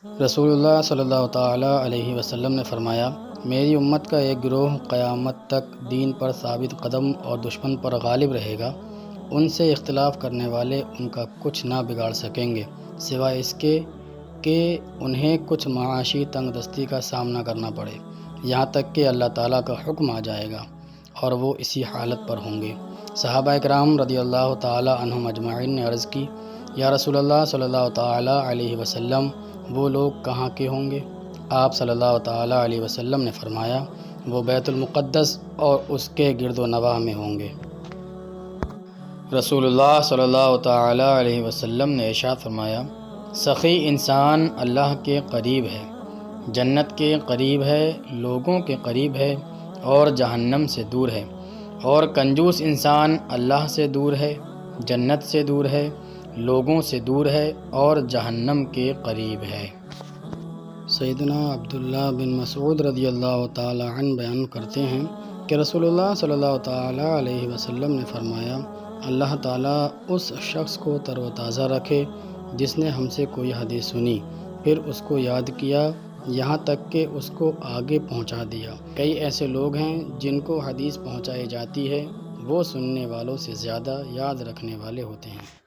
رسول اللہ صلی اللہ تعالیٰ علیہ وسلم نے فرمایا، میری امت کا ایک گروہ قیامت تک دین پر ثابت قدم اور دشمن پر غالب رہے گا۔ ان سے اختلاف کرنے والے ان کا کچھ نہ بگاڑ سکیں گے سوائے اس کے کہ انہیں کچھ معاشی تنگ دستی کا سامنا کرنا پڑے، یہاں تک کہ اللہ تعالیٰ کا حکم آ جائے گا اور وہ اسی حالت پر ہوں گے۔ صحابہ کرام رضی اللہ تعالیٰ عنہم اجمعین نے عرض کی، یا رسول اللہ صلی اللہ تعالیٰ علیہ وسلم، وہ لوگ کہاں کے ہوں گے؟ آپ صلی اللہ تعالیٰ علیہ وسلم نے فرمایا، وہ بیت المقدس اور اس کے گرد و نواح میں ہوں گے۔ رسول اللہ صلی اللہ تعالیٰ علیہ وسلم نے ارشاد فرمایا، سخی انسان اللہ کے قریب ہے، جنت کے قریب ہے، لوگوں کے قریب ہے اور جہنم سے دور ہے، اور کنجوس انسان اللہ سے دور ہے، جنت سے دور ہے، لوگوں سے دور ہے اور جہنم کے قریب ہے۔ سیدنا عبداللہ بن مسعود رضی اللہ تعالیٰ عنہ بیان کرتے ہیں کہ رسول اللہ صلی اللہ تعالیٰ علیہ وسلم نے فرمایا، اللہ تعالیٰ اس شخص کو تر و تازہ رکھے جس نے ہم سے کوئی حدیث سنی، پھر اس کو یاد کیا یہاں تک کہ اس کو آگے پہنچا دیا۔ کئی ایسے لوگ ہیں جن کو حدیث پہنچائی جاتی ہے، وہ سننے والوں سے زیادہ یاد رکھنے والے ہوتے ہیں۔